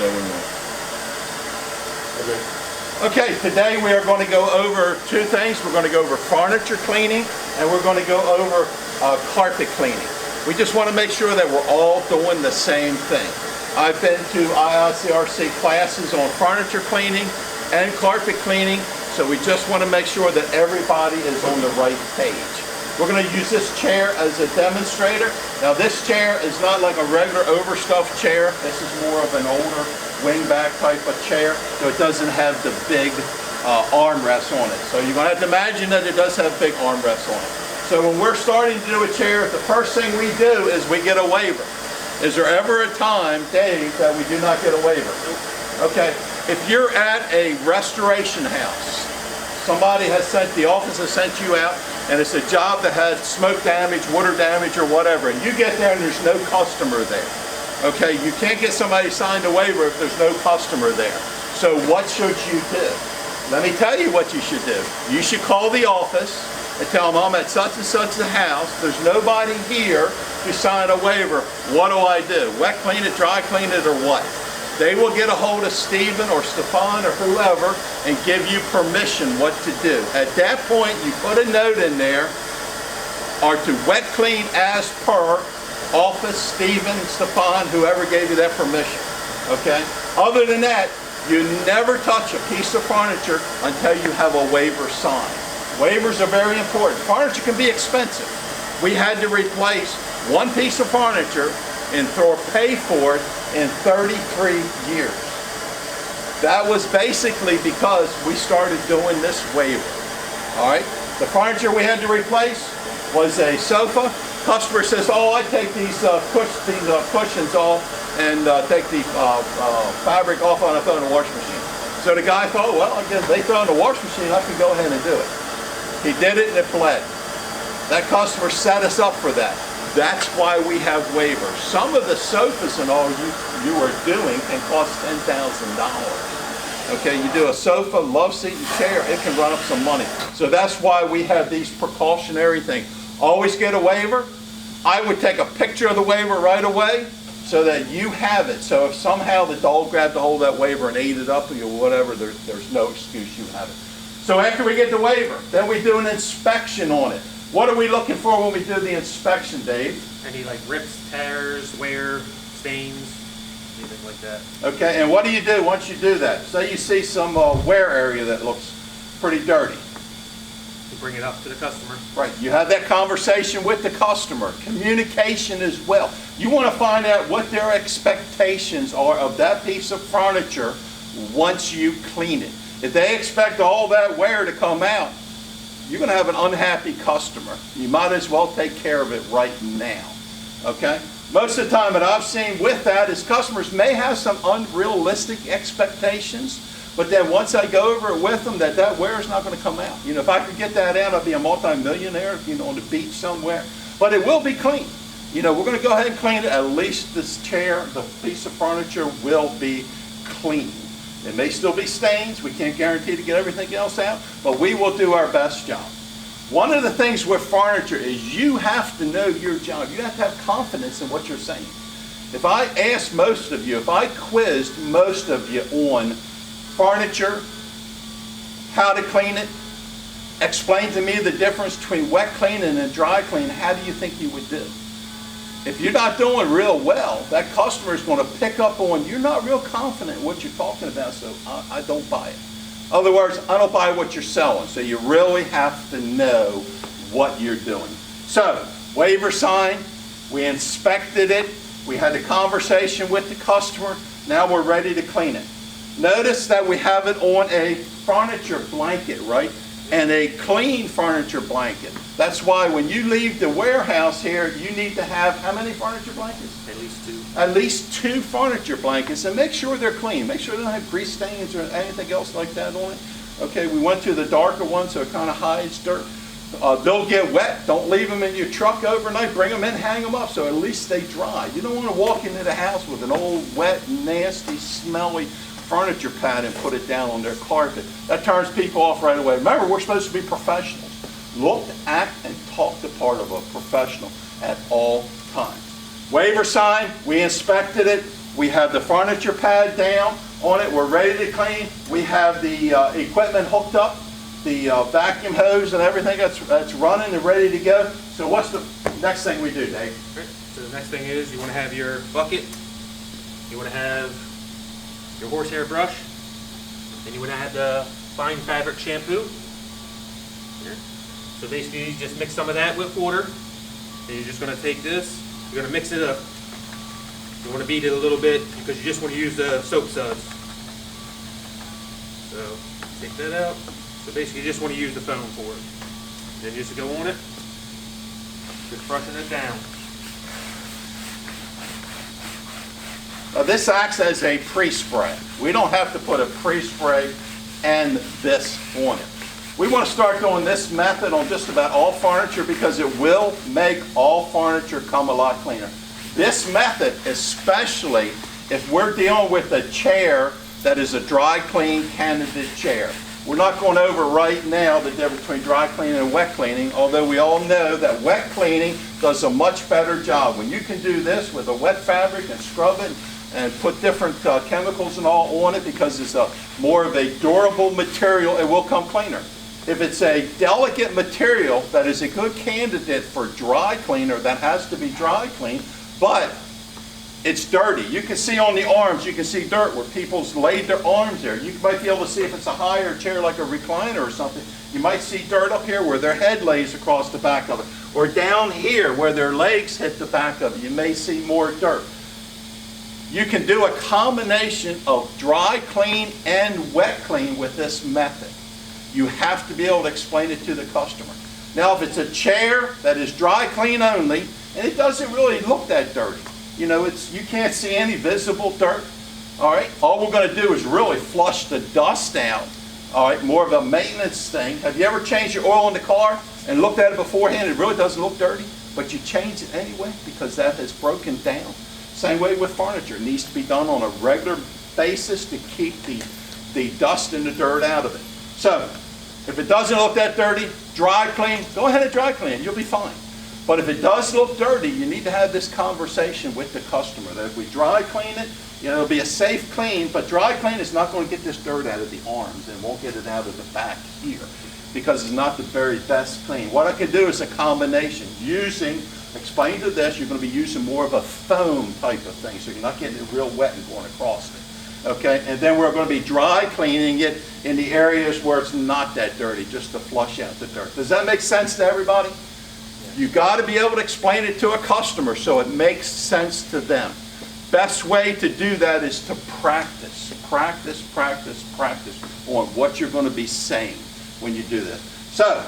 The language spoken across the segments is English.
know when you're. Okay, today we are going to go over two things. We're going to go over furniture cleaning, and we're going to go over carpet cleaning. We just want to make sure that we're all doing the same thing. I've been to IICRC classes on furniture cleaning and carpet cleaning, so we just want to make sure that everybody is on the right page. We're going to use this chair as a demonstrator. Now this chair is not like a regular overstuffed chair. This is more of an older wingback type of chair, so it doesn't have the big armrests on it. So you're going to have to imagine that it does have big armrests on it. So when we're starting to do a chair, the first thing we do is we get a waiver. Is there ever a time, Dave, that we do not get a waiver? Okay, if you're at a restoration house, somebody has sent, the office has sent you out, and it's a job that has smoke damage, water damage, or whatever, and you get there and there's no customer there. Okay, you can't get somebody signed a waiver if there's no customer there. So what should you do? Let me tell you what you should do. You should call the office and tell them, I'm at such and such a house, there's nobody here to sign a waiver. What do I do? Wet clean it, dry clean it, or what? They will get a hold of Stephen or Stefan or whoever and give you permission what to do. At that point, you put a note in there, or to wet clean as per office, Stephen, Stefan, whoever gave you that permission, okay? Other than that, you never touch a piece of furniture until you have a waiver signed. Waivers are very important. Furniture can be expensive. We had to replace one piece of furniture and pay for it in 33 years. That was basically because we started doing this waiver, all right? The furniture we had to replace was a sofa. Customer says, oh, I take these cushions off and take the fabric off and I throw it in the washing machine. So the guy thought, well, I guess they throw it in the washing machine, I can go ahead and do it. He did it and it bled. That customer set us up for that. That's why we have waivers. Some of the sofas and all you are doing can cost $10,000. Okay, you do a sofa, love seat, and chair, it can run up some money. So that's why we have these precautionary things. Always get a waiver. I would take a picture of the waiver right away so that you have it. So if somehow the dog grabbed a hold of that waiver and ate it up or whatever, there's no excuse, you have it. So after we get the waiver, then we do an inspection on it. What are we looking for when we do the inspection, Dave? Any like rips, tears, wear, stains, anything like that. Okay, and what do you do once you do that? Say you see some wear area that looks pretty dirty. You bring it up to the customer. Right, you have that conversation with the customer. Communication as well. You want to find out what their expectations are of that piece of furniture once you clean it. If they expect all that wear to come out, you're going to have an unhappy customer. You might as well take care of it right now. Okay? Most of the time that I've seen with that is customers may have some unrealistic expectations, but then once I go over it with them, that wear is not going to come out. You know, if I could get that out, I'd be a multi-millionaire, you know, on the beach somewhere. But it will be clean. You know, we're going to go ahead and clean it. At least this chair, the piece of furniture will be clean. It may still be stains. We can't guarantee to get everything else out, but we will do our best job. One of the things with furniture is you have to know your job. You have to have confidence in what you're saying. If I asked most of you, if I quizzed most of you on furniture, how to clean it, explain to me the difference between wet clean and a dry clean, how do you think you would do? If you're not doing real well, that customer is going to pick up on you're not real confident in what you're talking about, so I don't buy it. In other words, I don't buy what you're selling, so you really have to know what you're doing. So, waiver sign, we inspected it, we had a conversation with the customer, now we're ready to clean it. Notice that we have it on a furniture blanket, right? And a clean furniture blanket. That's why when you leave the warehouse here, you need to have how many furniture blankets? At least 2. At least 2 furniture blankets, and make sure they're clean. Make sure they don't have grease stains or anything else like that on it. Okay, we went to the darker one so it kind of hides dirt. They'll get wet. Don't leave them in your truck overnight. Bring them in, hang them up so at least they dry. You don't want to walk into the house with an old, wet, nasty, smelly furniture pad and put it down on their carpet. That turns people off right away. Remember, we're supposed to be professionals. Look, act, and talk the part of a professional at all times. Waiver sign, we inspected it. We have the furniture pad down on it. We're ready to clean. We have the equipment hooked up, the vacuum hose and everything that's running and ready to go. So what's the next thing we do, Dave? Right. So the next thing is you want to have your bucket, you want to have your horsehair brush, and you want to have the fine fabric shampoo. Here. So basically you just mix some of that with water, and you're just going to take this, you're going to mix it up. You want to beat it a little bit because you just want to use the soap suds. So take that out. So basically you just want to use the foam for it. Then just go on it, just brushing it down. Now this acts as a pre-spray. We don't have to put a pre-spray and this on it. We want to start doing this method on just about all furniture because it will make all furniture come a lot cleaner. This method, especially if we're dealing with a chair that is a dry clean candidate chair. We're not going over right now the difference between dry cleaning and wet cleaning, although we all know that wet cleaning does a much better job. When you can do this with a wet fabric and scrub it and put different chemicals and all on it because it's more of a durable material, it will come cleaner. If it's a delicate material that is a good candidate for dry cleaner, that has to be dry clean, but it's dirty. You can see on the arms, you can see dirt where people's laid their arms there. You might be able to see if it's a higher chair like a recliner or something. You might see dirt up here where their head lays across the back of it. Or down here where their legs hit the back of it. You may see more dirt. You can do a combination of dry clean and wet clean with this method. You have to be able to explain it to the customer. Now if it's a chair that is dry clean only, and it doesn't really look that dirty. You know, you can't see any visible dirt. All right, all we're going to do is really flush the dust out. All right, more of a maintenance thing. Have you ever changed your oil in the car and looked at it beforehand? It really doesn't look dirty, but you change it anyway because that has broken down. Same way with furniture. It needs to be done on a regular basis to keep the dust and the dirt out of it. So, if it doesn't look that dirty, dry clean, go ahead and dry clean it. You'll be fine. But if it does look dirty, you need to have this conversation with the customer that if we dry clean it, you know, it'll be a safe clean, but dry clean is not going to get this dirt out of the arms and won't get it out of the back here because it's not the very best clean. What I can do is a combination explain to this, you're going to be using more of a foam type of thing, so you're not getting it real wet and going across it. Okay, and then we're going to be dry cleaning it in the areas where it's not that dirty, just to flush out the dirt. Does that make sense to everybody? You got to be able to explain it to a customer so it makes sense to them. Best way to do that is to practice. Practice, practice, practice on what you're going to be saying when you do this. So,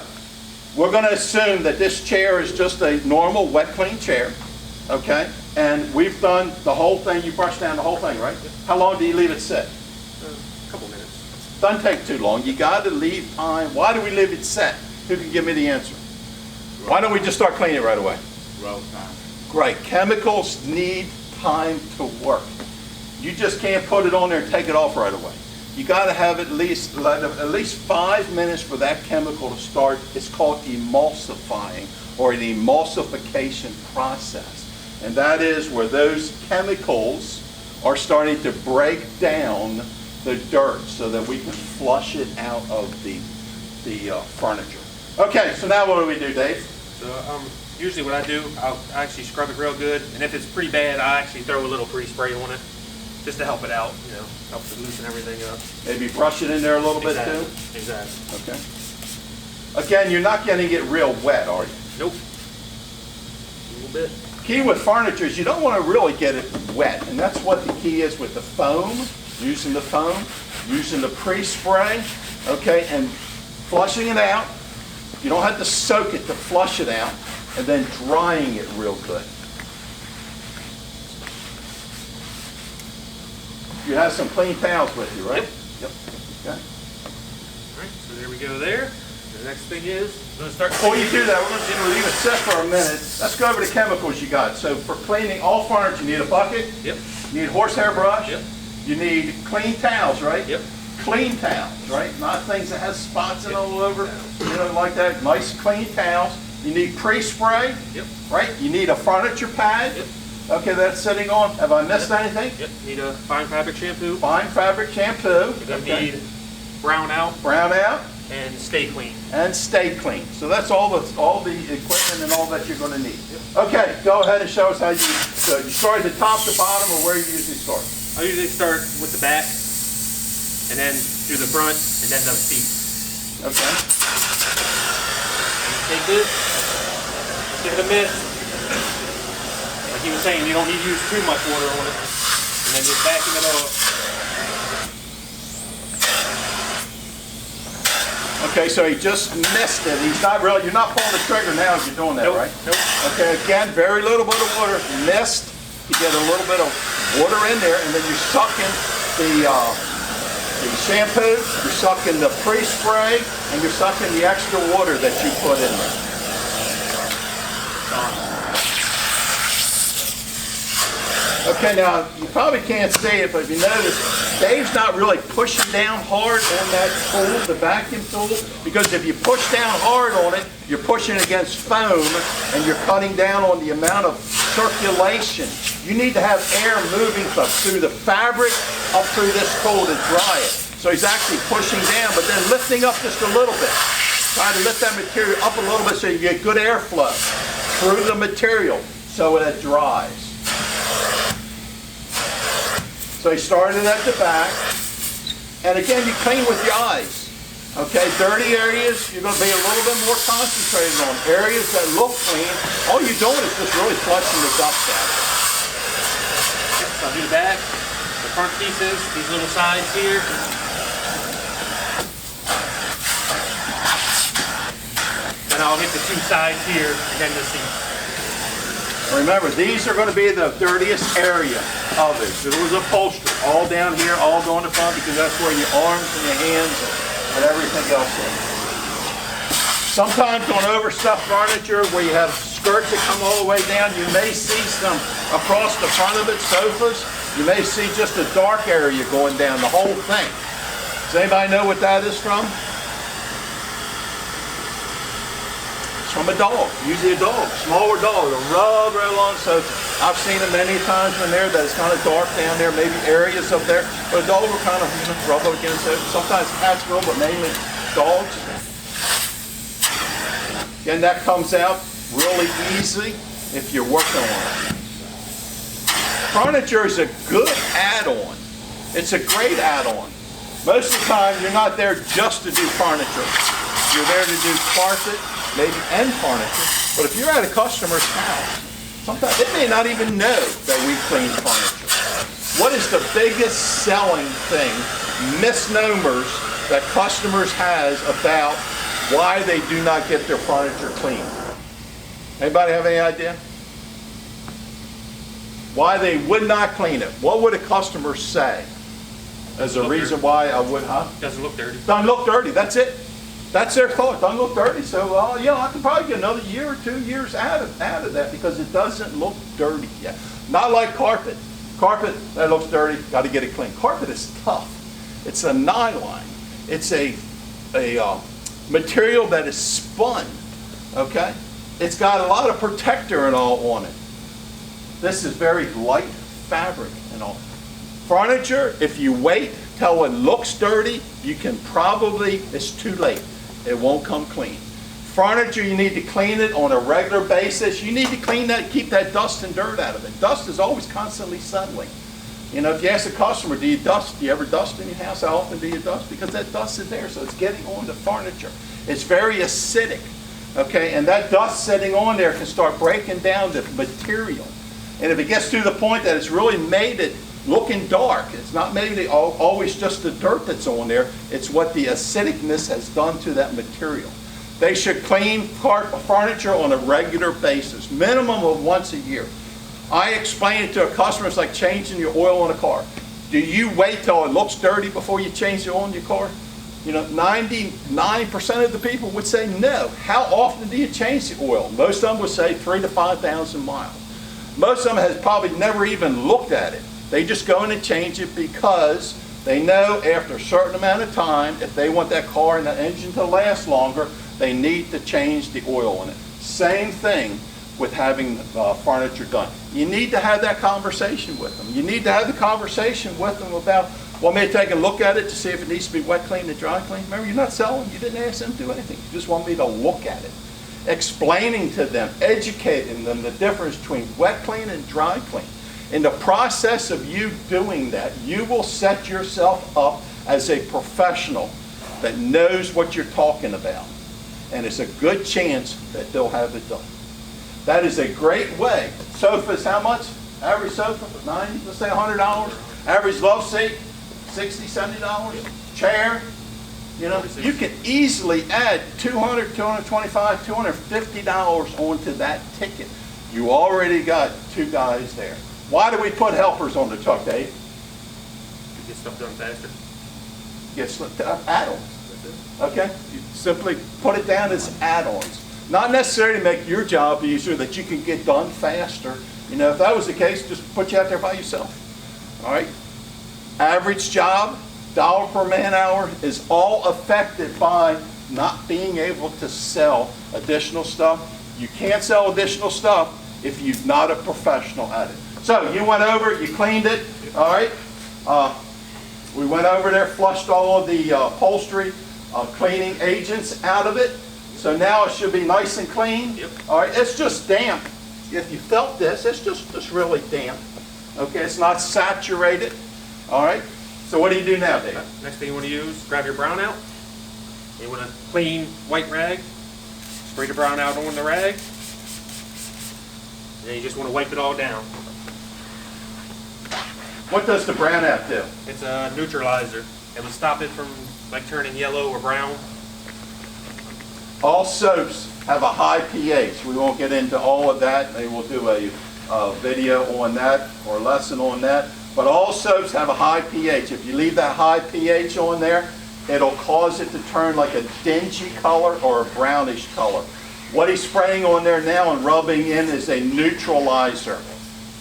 we're going to assume that this chair is just a normal wet clean chair, okay? And we've done the whole thing, you brushed down the whole thing, right? How long do you leave it sit? A couple minutes. Doesn't take too long. You got to leave time. Why do we leave it set? Who can give me the answer? Why don't we just start cleaning it right away? Roll time. Great. Chemicals need time to work. You just can't put it on there and take it off right away. You got to have at least 5 minutes for that chemical to start. It's called emulsifying or an emulsification process. And that is where those chemicals are starting to break down the dirt so that we can flush it out of the furniture. Okay, so now what do we do, Dave? So usually what I do, I'll actually scrub it real good, and if it's pretty bad, I actually throw a little pre-spray on it, just to help it out, you know, help to loosen everything up. Maybe brush it in there a little bit too? Exactly. Okay. Again, you're not getting it real wet, are you? Nope. A little bit. Key with furniture is you don't want to really get it wet, and that's what the key is with the foam, using the foam, using the pre-spray, okay, and flushing it out. You don't have to soak it to flush it out, and then drying it real good. You have some clean towels with you, right? Yep. Okay. All right, so there we go there. The next thing is, we're going to start Before you do that, we're going to leave it set for a minute. Let's go over the chemicals you got. So for cleaning all furniture, you need a bucket. Yep. You need a horsehair brush. Yep. You need clean towels, right? Yep. Clean towels, right? Not things that have spots in all over, you know, like that. Nice clean towels. You need pre-spray, Yep. right? You need a furniture pad. Yep. Okay, that's sitting on. Have I missed anything? Yep. Need a fine fabric shampoo. Fine fabric shampoo. You're gonna need brown out brown out and stay clean. and stay clean. So that's all the equipment and all that you're going to need. Okay, go ahead and show us how you. So you start at the top, the bottom, or where you usually start. I usually start with the back, and then do the front, and then the feet. Okay. Take this, give it a mist. Like he was saying, you don't need to use too much water on it. And then just vacuum it off. Okay, so he just missed it. He's not really, you're not pulling the trigger now as you're doing that, Nope, right? nope. Okay, again, very little bit of water, missed. You get a little bit of water in there, and then you're sucking the shampoo, you're sucking the pre-spray, and you're sucking the extra water that you put in there. Okay, now you probably can't see it, but if you notice, Dave's not really pushing down hard on that tool, the vacuum tool, because if you push down hard on it, you're pushing against foam and you're cutting down on the amount of circulation. You need to have air moving through the fabric up through this tool to dry it. So he's actually pushing down, but then lifting up just a little bit. Try to lift that material up a little bit so you get good airflow through the material so it dries. So he started at the back, and again, you clean with your eyes. Okay, dirty areas, you're going to be a little bit more concentrated on. Areas that look clean, all you're doing is just really flushing the dust out. So I'll do the back, the front pieces, these little sides here. Then I'll hit the two sides here, and then the seat. Remember, these are going to be the dirtiest area of it. So it was upholstery, all down here, all going to front, because that's where your arms and your hands and everything else is. Sometimes on overstuffed furniture where you have skirts that come all the way down, you may see some across the front of it, sofas. You may see just a dark area going down the whole thing. Does anybody know what that is from? From a dog, usually a dog, smaller dog, a rub right along. So I've seen them many times when that it's kind of dark down there, maybe areas up there, but a dog will kind of rub against it. Sometimes cats will, but mainly dogs. And that comes out really easy if you're working on it. Furniture is a good add-on. It's a great add-on. Most of the time, you're not there just to do furniture. You're there to do carpet, maybe end furniture, but if you're at a customer's house, sometimes they may not even know that we clean furniture. What is the biggest selling thing, misnomers that customers has about why they do not get their furniture cleaned? Anybody have any idea? Why they would not clean it? What would a customer say as a reason why I would, huh? Doesn't look dirty. Doesn't look dirty, that's it. That's their thought. Doesn't look dirty, so I can probably get another year or 2 years out of that because it doesn't look dirty yet. Not like carpet. Carpet that looks dirty, got to get it clean. Carpet is tough. It's a nylon. It's a material that is spun. Okay, it's got a lot of protector and all on it. This is very light fabric and all. Furniture, if you wait till it looks dirty, you can probably, it's too late. It won't come clean. Furniture, you need to clean it on a regular basis. You need to clean that, keep that dust and dirt out of it. Dust is always constantly settling. You know, if you ask a customer, do you ever dust in your house? How often do you dust? Because that dust is there, so it's getting on the furniture. It's very acidic, okay? And that dust sitting on there can start breaking down the material. And if it gets to the point that it's really made it looking dark, it's not maybe always just the dirt that's on there, it's what the acidicness has done to that material. They should clean furniture on a regular basis, minimum of once a year. I explain it to a customer, it's like changing your oil on a car. Do you wait till it looks dirty before you change the oil in your car? You know, 99% of the people would say no. How often do you change the oil? Most of them would say 3,000 to 5,000 miles. Most of them has probably never even looked at it. They just go in and change it because they know after a certain amount of time, if they want that car and that engine to last longer, they need to change the oil in it. Same thing with having furniture done. You need to have that conversation with them. You need to have the conversation with them about, well, maybe take a look at it to see if it needs to be wet cleaned and dry cleaned. Remember, you're not selling. You didn't ask them to do anything. You just want me to look at it. Explaining to them, educating them the difference between wet clean and dry clean. In the process of you doing that, you will set yourself up as a professional that knows what you're talking about. And it's a good chance that they'll have it done. That is a great way. Sofas, how much? Average sofa, 90, let's say $100. Average love seat, $60, $70. Chair, you know, you can easily add $200, $225, $250 onto that ticket. You already got 2 guys there. Why do we put helpers on the truck, Dave? You get stuff done faster. Get add-ons. Okay? You simply put it down as add-ons. Not necessarily to make your job easier, that you can get done faster. You know, if that was the case, just put you out there by yourself. All right? Average job, dollar per man hour, is all affected by not being able to sell additional stuff. You can't sell additional stuff if you're not a professional at it. So you went over, you cleaned it, all right? We went over there, flushed all of the upholstery cleaning agents out of it. So now it should be nice and clean. Yep. All right, it's just damp. If you felt this, it's just really damp. Okay, it's not saturated. All right, so what do you do now, Dave? Next thing you want to use, grab your brown out. You want a clean white rag. Spray the brown out on the rag. And then you just want to wipe it all down. What does the brown out do? It's a neutralizer. It will stop it from like turning yellow or brown. All soaps have a high pH. We won't get into all of that. Maybe we'll do a video on that or a lesson on that. But all soaps have a high pH. If you leave that high pH on there, it'll cause it to turn like a dingy color or a brownish color. What he's spraying on there now and rubbing in is a neutralizer.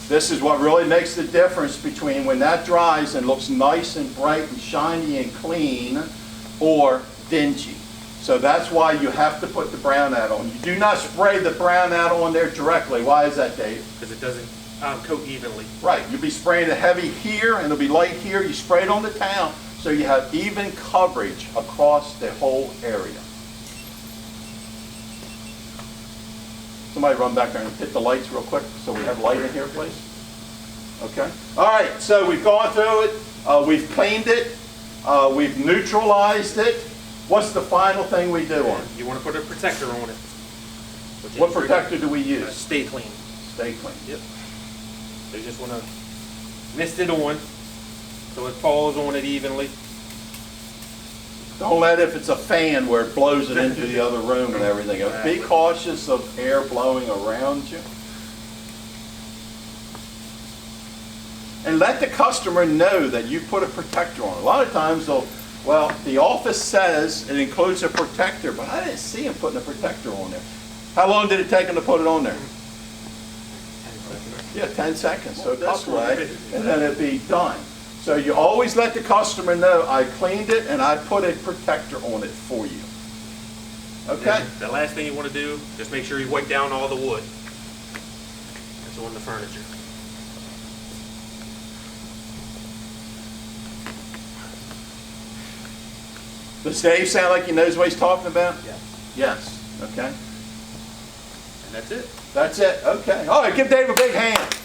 This is what really makes the difference between when that dries and looks nice and bright and shiny and clean or dingy. So that's why you have to put the brown out on. You do not spray the brown out on there directly. Why is that, Dave? Because it doesn't coat evenly. Right. You'll be spraying it heavy here and it'll be light here. You spray it on the towel so you have even coverage across the whole area. Somebody run back there and hit the lights real quick so we have light in here, please. Okay. All right. So we've gone through it. We've cleaned it. We've neutralized it. What's the final thing we do on it? You want to put a protector on it. What protector do we use? Stay clean. Stay clean. Yep. So you just want to mist it on so it falls on it evenly. Don't let it, if it's a fan where it blows it into the other room and everything. Be cautious of air blowing around you. And let the customer know that you put a protector on. A lot of times they'll, well, the office says it includes a protector, but I didn't see him putting a protector on there. How long did it take him to put it on there? 10 seconds. Yeah, 10 seconds. So this way, and then it'd be done. So you always let the customer know, I cleaned it and I put a protector on it for you. Okay? And the last thing you want to do, just make sure you wipe down all the wood that's on the furniture. Does Dave sound like he knows what he's talking about? Yes. Yes. Okay. And that's it. That's it. Okay. All right, give Dave a big hand.